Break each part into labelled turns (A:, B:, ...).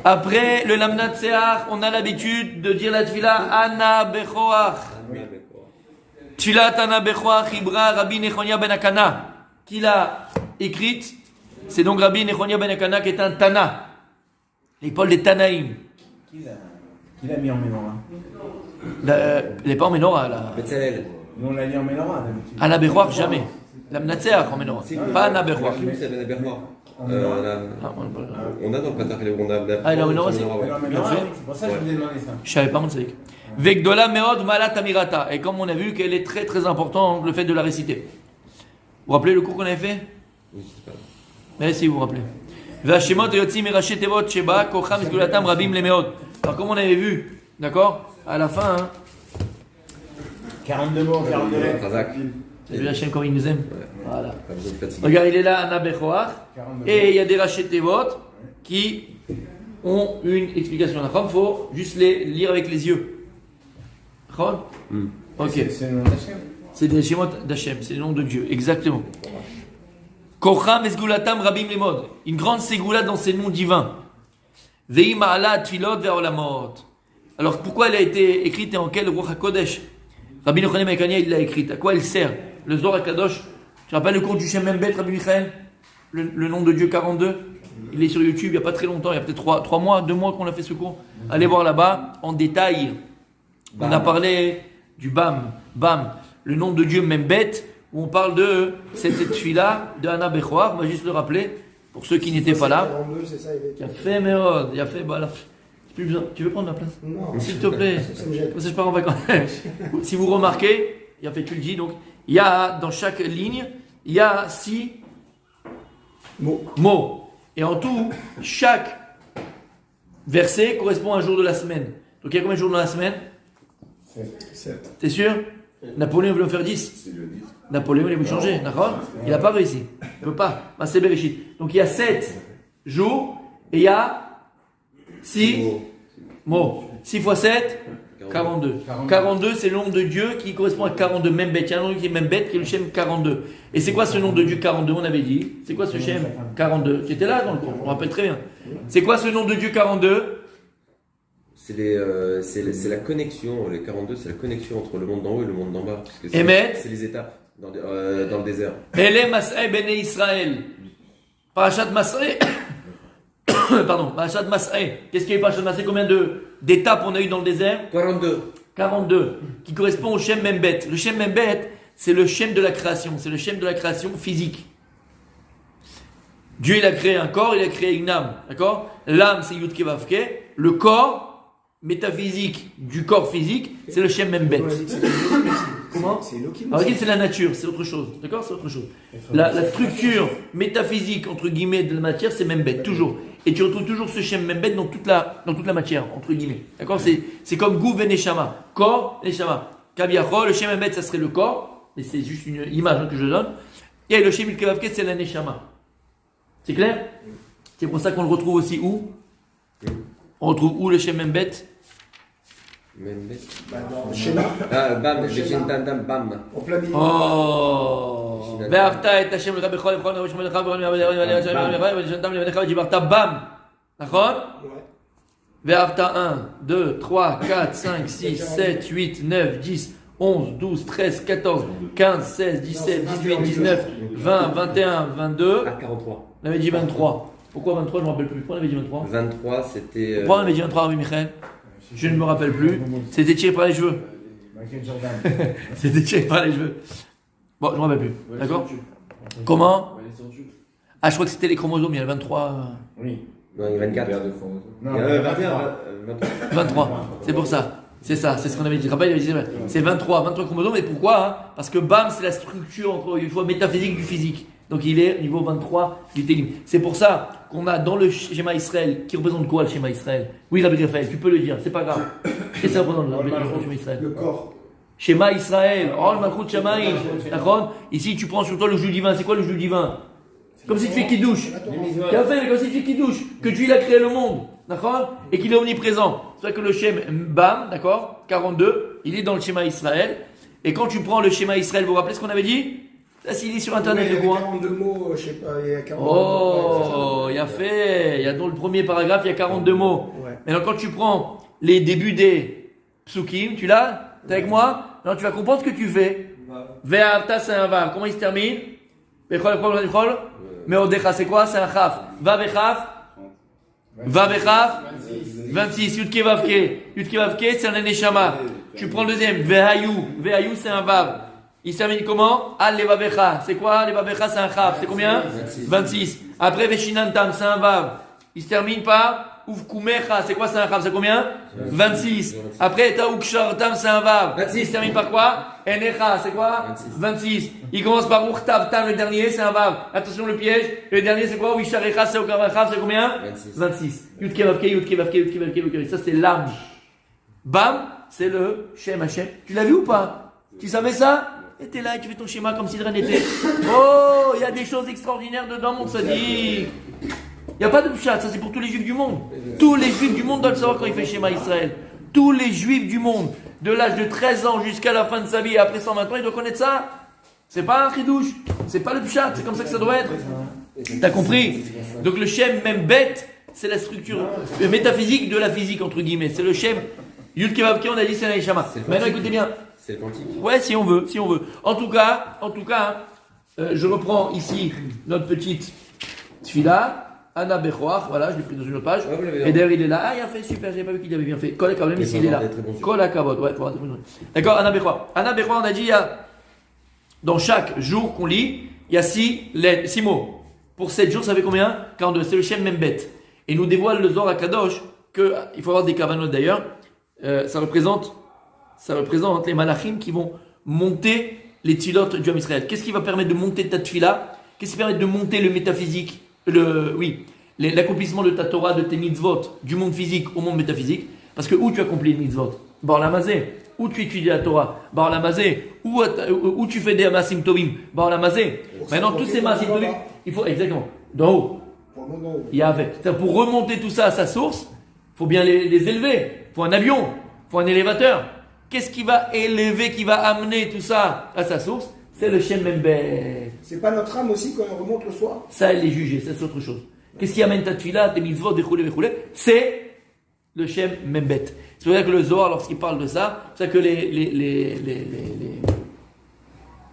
A: Après le Lamnat Seach, on a l'habitude de dire la tefila Ana Bechoach. Tfilat Ana Bechoach, Ibra Rabbi Nechonia ben Akana, qui l'a écrite. C'est donc Rabbi Nechonia ben Akana qui est un Tana, l'épaule des Tanaïm.
B: Qui l'a mis en Ménorah?
A: Il n'est pas en Ménorah là.
C: Betzalel.
B: Nous on l'a mis en Ménorah d'habitude.
A: Ana Bechoach, jamais. Lamnat Seach en Ménorah. Pas Ana Bechoach.
C: On a dans le Patar on a.
A: Ah, il est en Ménorah aussi.
B: C'est pour ça que je vous ai demandé ça.
A: Je savais pas, mon Tzadik. Vegdola Meod Malat Amirata. Et comme on a vu qu'elle est très très importante, le fait de la réciter. Vous vous rappelez le cours qu'on avait fait?
C: Oui, c'est pas.
A: Mais si vous vous rappelez. Vashemot Yotzi Miraché Tevot Sheba Kocham Zgulatam Rabim Lemeod. Alors comme on avait vu, d'accord, à la fin, hein,
B: 42 mots, 42 lettres.
C: Razak.
A: c'est vu Hachem comme il nous aime. Voilà.
C: Pas besoin de fatiguer.
A: Regarde, il est là, Anna Bechoach. Et il y a des Raché Tevot qui ont une explication. Il faut juste les lire avec les yeux. D'accord? Ok.
B: C'est le nom d'Hachem.
A: C'est des Shemot d'Hachem, c'est le nom de Dieu, exactement. Kocham esgulatam rabim lemod, une grande ségoula dans ses noms divins. Vei ma'ala tfilot ve'olamot. Alors pourquoi elle a été écrite et en quel Ruach HaKodesh? Rabbi Yochanan ben Akania, il l'a écrite. À quoi elle sert? Le Zohar HaKadosh. Tu te rappelles le cours du Shem Membet, Rabbi Michael? Le nom de Dieu 42. Il est sur YouTube il n'y a pas très longtemps, il y a peut-être 3 mois, 2 mois qu'on a fait ce cours. Allez voir là-bas en détail. On a parlé du Bam, le nom de Dieu Membet, où on parle de cette tefila de Ana Bechoach. On va juste le rappeler pour ceux qui n'étaient pas là.
D: 42, c'est ça,
A: Il a fait Mérod, il a fait. Bah là, plus besoin. Tu veux prendre ma place?
D: Non.
A: S'il te plaît.
D: Ça me gêne.
A: Parce que je pars en vacances. Si vous remarquez, il a fait, tu le dis, donc il y a dans chaque ligne, il y a 6 mots. Et en tout, chaque verset correspond à un jour de la semaine. Donc il y a combien de jours dans la semaine?
D: 7.
A: T'es sûr? Napoléon voulait en faire 10. Napoléon, il a voulu changer. D'accord? Il n'a pas réussi. Il ne peut pas. C'est Bereshit. Donc il y a 7 jours et il y a 6 mots. 6 fois 7, 42. 42, c'est le nom de Dieu qui correspond à 42. Membet. Il y a un nom qui est Membet, qui est le Shem 42. Et c'est quoi ce nom de Dieu 42? On avait dit. C'est quoi ce Shem 42? Tu étais là dans le cours, on me rappelle très bien. C'est quoi ce nom de Dieu 42?
C: C'est la connexion, les 42, c'est la connexion entre le monde d'en haut et le monde d'en bas. Parce que c'est les étapes dans le désert.
A: Ele Mas'e Bene Israël. Parashat Mas'e. Pardon, Parashat Mas'e. Qu'est-ce qu'il y a eu Parashat Mas'e? Combien d'étapes on a eu dans le désert?
C: 42.
A: 42. Qui correspond au Shem Membet. Le Shem Membet, c'est le Shem de la création. C'est le Shem de la création physique. Dieu, il a créé un corps, il a créé une âme. D'accord? L'âme, c'est Yud Kei Vav Kei. Le corps métaphysique du corps physique, c'est le Shem Membet. Comment?
D: C'est Elohim.
A: Alors, c'est la nature, c'est autre chose. D'accord? C'est autre chose. La structure métaphysique, entre guillemets, de la matière, c'est Membet, toujours. Et tu retrouves toujours ce Shem Membet dans toute la matière, entre guillemets. D'accord? C'est comme Gouv et Neshama. Corps et Neshama. Kabiachol, le Shem Membet, ça serait le corps. Mais c'est juste une image que je donne. Et le Shem Yud Kei Vav Kei, c'est la Neshama. C'est clair? C'est pour ça qu'on le retrouve aussi où? On retrouve où le Shem Membet?
C: Membet.
D: Dans le schéma.
C: Ah, bam, bam.
D: En plein milieu.
A: Oh, Ve'arta et Hashem l'cha bechol levchon lerosh melecha v'jibarta bam. D'accord? Ve'arta 1, 2, 3, 4, 5, 6, 7, 8, 9, 10, 11, 12, 13, 14, 15, 16, 17, 18, 19, 20, 21, 22.
C: Ah, 43.
A: On avait dit 23. Pourquoi 23? Je ne me rappelle plus. Pourquoi on avait dit 23?
C: 23, c'était.
A: Pourquoi on avait dit 23, oui, Michael? Je ne me rappelle plus. C'était tiré par les cheveux.
B: Michael Jordan.
A: C'était tiré par les cheveux. Bon, je ne me rappelle plus. D'accord? Comment? Ah, je crois que c'était les chromosomes. Il y a le 23.
B: Oui.
C: Non, il y a 24.
B: Non,
C: Il y a 21.
A: 23. C'est pour ça. C'est ça. C'est ce qu'on avait dit. Tu te rappelles, il avait dit, c'est 23 chromosomes. Et pourquoi? Hein? Parce que BAM, c'est la structure, encore une fois, métaphysique du physique. Donc il est au niveau 23 du Télim. C'est pour ça qu'on a dans le schéma Israël, qui représente quoi le schéma Israël? Oui, Rabbi Raphaël, tu peux le dire, c'est pas grave. Qu'est-ce que ça représente le schéma Israël?
D: Le corps.
A: Schéma Israël, oh le Malchut Shamaïm, d'accord? Ici tu prends sur toi le jeu divin, c'est quoi le jeu divin? Comme si tu fais Kiddush. Qu'a fait comme si tu fais Kiddush? Que Dieu il a créé le monde, d'accord? Et qu'il est omniprésent. C'est vrai que le Shem Bam, d'accord? 42, il est dans le schéma Israël. Et quand tu prends le schéma Israël, vous vous rappelez ce qu'on avait dit? Ça, s'il est sur internet,
D: Oui,
A: le
D: il y
A: courant.
D: a 42 mots, je sais pas, il y a 42
A: Oh, il y a fait. Il y a dans le premier paragraphe, il y a 42 mots.
D: Ouais.
A: Maintenant, quand tu prends les débuts des psukim, tu l'as? T'es avec moi? Non, tu vas comprendre ce que tu fais. Ve'avta, c'est un vav. Comment il se termine? Bechol. Meodecha, c'est quoi? C'est un chaf. Va bechaf. Va bechaf. 26. Yudke vavke. Yudke vavke, c'est un neshama. Tu prends le deuxième. Vehayu. Vehayu, c'est un vav. Il se termine comment? Al levavecha. C'est quoi? Levavecha, c'est un chaf. C'est combien? 26. Après, veshinantam, c'est un vav. Il se termine par Uvkumecha, c'est quoi, c'est un chaf? C'est combien? 26. Après, Taoukshartam, c'est un vav.
C: 26.
A: Il se termine par quoi? Enecha, c'est quoi? 26. Il commence par Urtavtam, le dernier, c'est un vav. Attention, le piège. Le dernier, c'est quoi? Wisharecha, c'est aucun chaf, c'est combien? 26. Yudke vavke, Yudke vavke, Yudke vavke, Yudke. Ça, c'est l'âme. Bam, c'est le Shem Hashem. Tu l'as vu ou pas? Tu savais ça? Et t'es là et tu fais ton schéma comme si de rien n'était. Oh, il y a des choses extraordinaires dedans, mon sadique. Il n'y a pas de pshat, ça c'est pour tous les juifs du monde. Tous les juifs du monde doivent le savoir quand il fait schéma Israël. Tous les juifs du monde, de l'âge de 13 ans jusqu'à la fin de sa vie et après 120 ans, ils doivent connaître ça. C'est pas un chidouche, c'est pas le pshat, c'est comme ça que ça doit être. T'as compris? Donc le shem, même bête, c'est la structure métaphysique de la physique, entre guillemets. C'est le shem. Yud Kevavke, on a dit c'est la Neshama. Maintenant écoutez bien.
C: C'est le quantique.
A: Ouais, si on veut. En tout cas, je reprends ici notre petite tfila. Anna Bechoach, voilà, je l'ai pris dans une autre page.
C: Ah, vous l'avez
A: Et d'ailleurs, il est là. Ah, il a fait super, j'avais pas vu qu'il avait bien fait. Kol Akavot, même ici, il est là. Kol Akavot, ouais, pour d'accord, Anna Bechoach. Anna Bechoach, on a dit, il y a, dans chaque jour qu'on lit, il y a 6 mots. Pour 7 jours, ça fait combien? 42. C'est le Shem Membet. Et nous dévoile le Zohar Akadosh que, il faut avoir des kavanot d'ailleurs, ça représente les malachim qui vont monter les tfilot du Ham Israël. Qu'est-ce qui va permettre de monter ta tfila? Qu'est-ce qui permet de monter le métaphysique? L'accomplissement de ta Torah, de tes mitzvot, du monde physique au monde métaphysique. Parce que où tu accomplis les mitzvot? Bar Lamazé. Où tu étudies la Torah? Bar Lamazé. Où tu fais des Masim Tovim? Bar Lamazé. Maintenant, tous ces Masim Tovim, il faut, exactement, d'en haut. Il y a avec. Pour remonter tout ça à sa source, il faut bien les élever. Il faut un avion, il faut un élévateur. Qu'est-ce qui va élever, qui va amener tout ça à sa source? C'est le Shem Membet.
D: C'est pas notre âme aussi quand on remonte le soir?
A: Ça, elle est jugée, ça c'est autre chose. Qu'est-ce qui amène ta tfila, tes mitzvot, des roulés? C'est le Shem Membet. C'est pour ça que le Zohar, lorsqu'il parle de ça, c'est pour ça que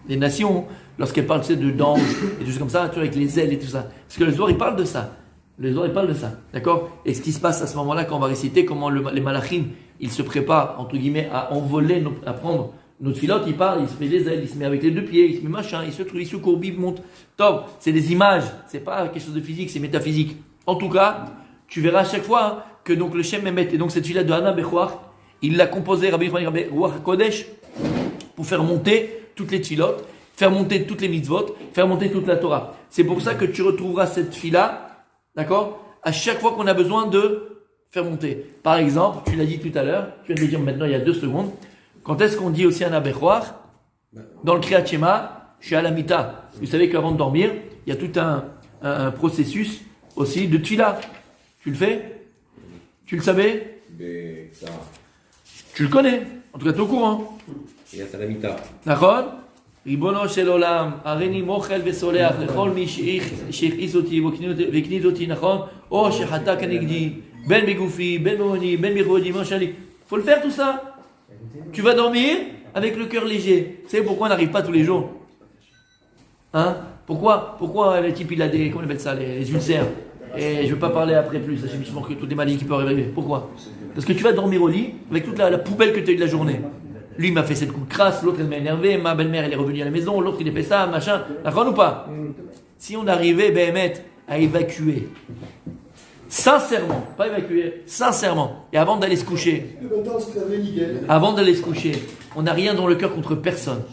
A: les nations, lorsqu'elles parlent de d'anges et tout ça comme ça, tu vois, avec les ailes et tout ça. Parce que le Zohar, il parle de ça. Le Zohar, il parle de ça. D'accord? Et ce qui se passe à ce moment-là, quand on va réciter, comment les malachim, ils se préparent, entre guillemets, à envoler, à prendre notre filote, il part, il se met les ailes, il se met avec les deux pieds, il se met machin, il se courbe, il monte. Top, c'est des images, c'est pas quelque chose de physique, c'est métaphysique. En tout cas, tu verras à chaque fois que donc le Shem Mehmet, et donc cette filote de Anna Bechoach, il l'a composé, Rabbi Ruach Kodesh, pour faire monter toutes les filotes, faire monter toutes les mitzvot, faire monter toute la Torah. C'est pour ça que tu retrouveras cette fila, d'accord, à chaque fois qu'on a besoin de faire monter. Par exemple, tu l'as dit tout à l'heure, tu viens de le dire maintenant il y a 2 secondes. Quand est-ce qu'on dit aussi un Bechoach? Dans le Kriyat Shema, chez Alamita. Vous savez qu'avant de dormir, il y a tout un processus aussi de tfila. Tu le fais? Tu le savais? Tu le connais? En tout cas, tu es au courant.
C: Il y a Salamita.
A: נכון? ריבונו של עולם, הריני מוחל וסולח לכל מי שהכעיס אותי והקניז אותי, נכון? או שחטא כנגדי, בין בגופי, בין במוני, בין בכבודי, מה שאני. Faut le faire tout ça. Tu vas dormir avec le cœur léger. Vous savez pourquoi on n'arrive pas tous les jours? Hein? Pourquoi le type il a des, comment on appelle ça, les ulcères? Et je ne veux pas parler après plus, j'ai justement que toutes les maladies qui peuvent arriver. Pourquoi? Parce que tu vas dormir au lit avec toute la poubelle que tu as eu de la journée. Lui il m'a fait cette coup de crasse, l'autre elle m'a énervé, ma belle-mère elle est revenue à la maison, l'autre il a fait ça, machin. D'accord ou pas? Si on arrivait, à évacuer, sincèrement, pas évacuer, sincèrement, et avant d'aller se coucher, on n'a rien dans le cœur contre personne.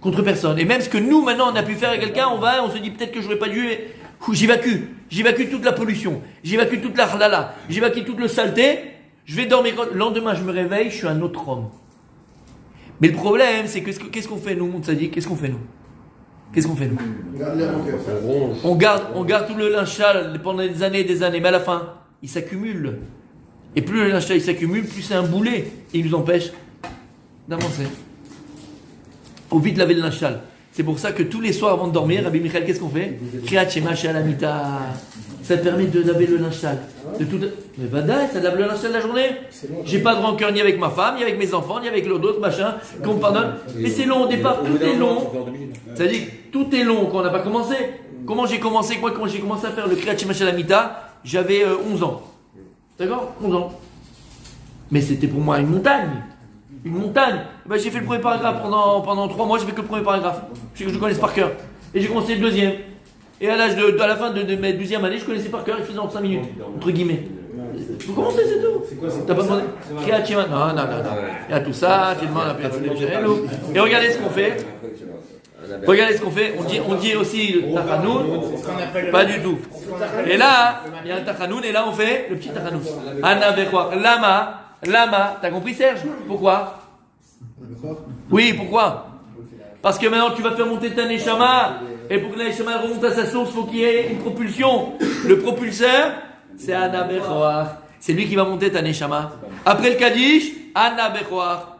A: Contre personne. Et même ce que nous maintenant on a pu faire à quelqu'un, on se dit peut-être que j'aurais pas dû, j'évacue toute la pollution, j'évacue toute la halala, j'évacue toute le saleté, je vais dormir, le lendemain je me réveille, je suis un autre homme. Mais le problème c'est que qu'est-ce qu'on fait nous, mon tzaddik? Qu'est-ce qu'on fait nous? On garde tout le linge sale pendant des années et des années, mais à la fin, il s'accumule. Et plus le linge sale il s'accumule, plus c'est un boulet et il nous empêche d'avancer. Faut vite laver le linge sale. C'est pour ça que tous les soirs avant de dormir, Rabbi Michael, qu'est-ce qu'on fait? Kriyat Shema Shalamita. Ça te permet de laver le linge sale. De tout... Mais Vadaï, ça lave le linge sale la journée. J'ai pas de rancœur ni avec ma femme, ni avec mes enfants, ni avec l'autre, machin, qu'on me pardonne. Mais c'est long au départ, tout est long. C'est-à-dire que tout est long quand on n'a pas commencé. Comment j'ai commencé à faire le Kriyat Shema Shalamita, j'avais 11 ans. D'accord? 11 ans. Mais c'était pour moi une montagne. Une montagne. Ben, j'ai fait le premier paragraphe pendant 3 mois, j'ai fait que le premier paragraphe. Je connais par cœur. Et j'ai commencé le deuxième. Et à la fin de ma 12e année, je connaissais par cœur, je faisais en 5 minutes, entre guillemets. Faut commencer, c'est tout. C'est quoi? T'as pas demandé? Non. Il y a tout ça, tu demandes à et regardez ce qu'on fait. Regardez ce qu'on fait. On dit aussi le Tachanoun. Pas du tout. Et là, il y a un Tachanoun, et là on fait le petit Tachanoun. Anna Bechouar. Lama. T'as compris, Serge? Pourquoi? Oui, pourquoi? Parce que maintenant tu vas faire monter ta Neshama, et pour que la Neshama remonte à sa source, il faut qu'il y ait une propulsion. Le propulseur, c'est Anna Bechouar. C'est lui qui va monter ta Neshama. Après le Kaddish, Anna Bechouar.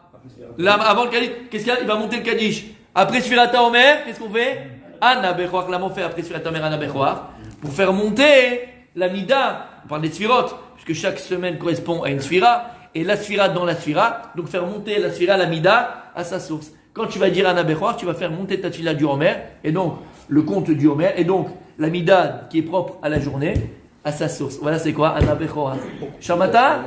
A: Avant le Kaddish, qu'est-ce qu'il y a? Il va monter le Kaddish. Après Sfirata Omer, qu'est-ce qu'on fait? Anna Bechouar. L'amant fait après Sfirata Omer, Anna Bechouar. Pour faire monter la Mida. On parle des Sfirot, puisque chaque semaine correspond à une Sfira. Et la Sfira dans la Sfira. Donc faire monter la Sfira, la Mida, à sa source. Quand tu vas dire Anna Bechouar, tu vas faire monter ta Tfila du Homer. Et donc, le compte du Homer. Et donc, la Mida qui est propre à la journée, à sa source. Voilà, c'est quoi? Anna Bechouar. Shamata?